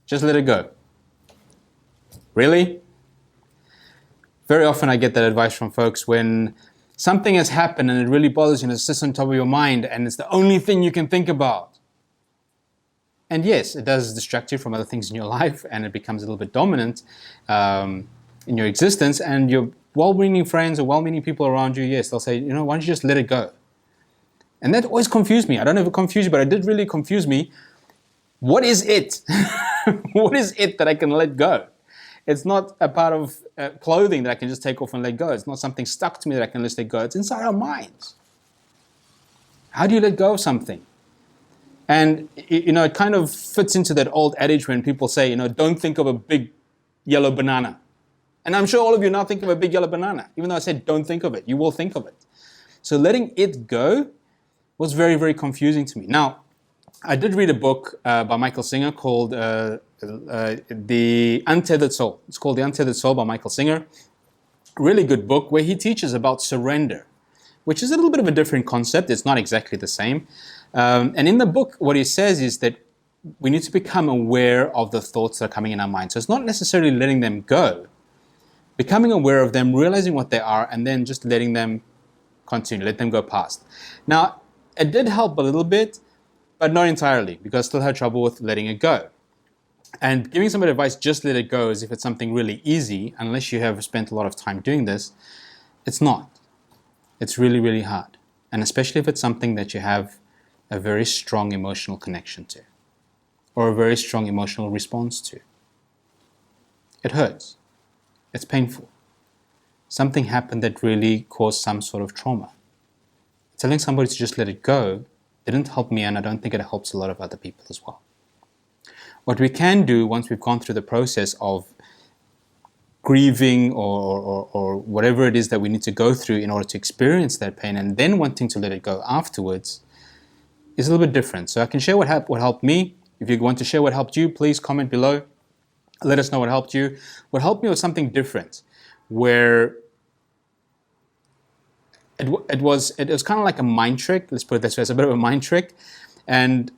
Just let it go. Really? Very often I get that advice from folks when something has happened and it really bothers you and it sits on top of your mind and it's the only thing you can think about. And yes, it does distract you from other things in your life and it becomes a little bit dominant in your existence, and your well-meaning friends or well-meaning people around you, yes, they'll say, why don't you just let it go? And that always confused me. I don't know if it confused you, but it did really confuse me. What is it? What is it that I can let go? It's not a part of clothing that I can just take off and let go. It's not something stuck to me that I can just let go. It's inside our minds. How do you let go of something? And, it kind of fits into that old adage when people say, don't think of a big yellow banana. And I'm sure all of you now think of a big yellow banana. Even though I said don't think of it, you will think of it. So letting it go was very, very confusing to me. Now, I did read a book by Michael Singer called The Untethered Soul. It's called The Untethered Soul by Michael Singer. Really good book where he teaches about surrender, which is a little bit of a different concept. It's not exactly the same. And in the book, what he says is that we need to become aware of the thoughts that are coming in our mind. So it's not necessarily letting them go, becoming aware of them, realizing what they are, and then just letting them continue, let them go past. Now, it did help a little bit, but not entirely, because I still had trouble with letting it go. And giving somebody advice, just let it go, as if it's something really easy, unless you have spent a lot of time doing this, it's not. It's really, really hard. And especially if it's something that you have a very strong emotional connection to, or a very strong emotional response to. It hurts. It's painful. Something happened that really caused some sort of trauma. Telling somebody to just let it go didn't help me, and I don't think it helps a lot of other people as well. What we can do once we've gone through the process of grieving or whatever it is that we need to go through in order to experience that pain and then wanting to let it go afterwards is a little bit different. So I can share what helped me. If you want to share what helped you, please comment below. Let us know what helped you. What helped me was something different, where it was kind of like a mind trick. Let's put it this way, it's a bit of a mind trick. And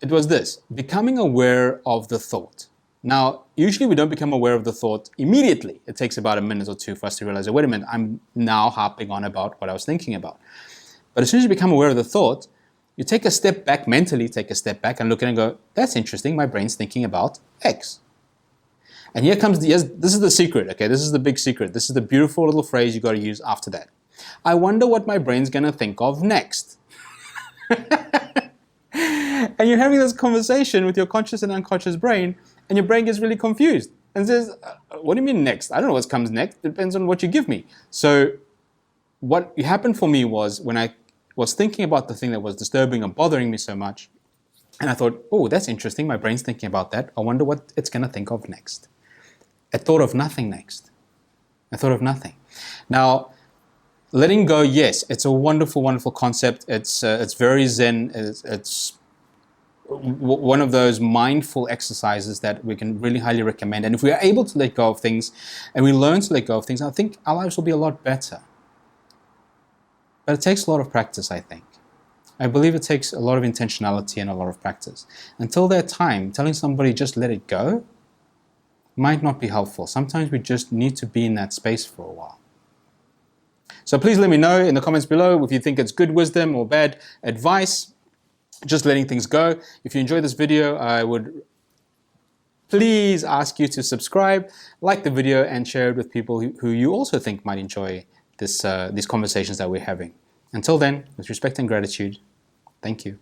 it was this: becoming aware of the thought. Now, usually we don't become aware of the thought immediately. It takes about a minute or two for us to realize, oh, wait a minute, I'm now harping on about what I was thinking about. But as soon as you become aware of the thought, you take a step back, mentally take a step back and look at it and go, that's interesting, my brain's thinking about X. And here comes this is the secret, okay? This is the big secret. This is the beautiful little phrase you got to use after that. I wonder what my brain's going to think of next. And you're having this conversation with your conscious and unconscious brain, and your brain gets really confused and says, what do you mean next? I don't know what comes next. It depends on what you give me. So what happened for me was when I was thinking about the thing that was disturbing and bothering me so much, and I thought, oh, that's interesting. My brain's thinking about that. I wonder what it's going to think of next. I thought of nothing next. I thought of nothing. Now, letting go, yes, it's a wonderful, wonderful concept. It's very zen. It's one of those mindful exercises that we can really highly recommend. And if we are able to let go of things and we learn to let go of things, I think our lives will be a lot better. But it takes a lot of practice, I think. I believe it takes a lot of intentionality and a lot of practice. Until that time, telling somebody just let it go might not be helpful. Sometimes we just need to be in that space for a while. So please let me know in the comments below if you think it's good wisdom or bad advice, just letting things go. If you enjoyed this video, I would please ask you to subscribe, like the video, and share it with people who you also think might enjoy these conversations that we're having. Until then, with respect and gratitude, thank you.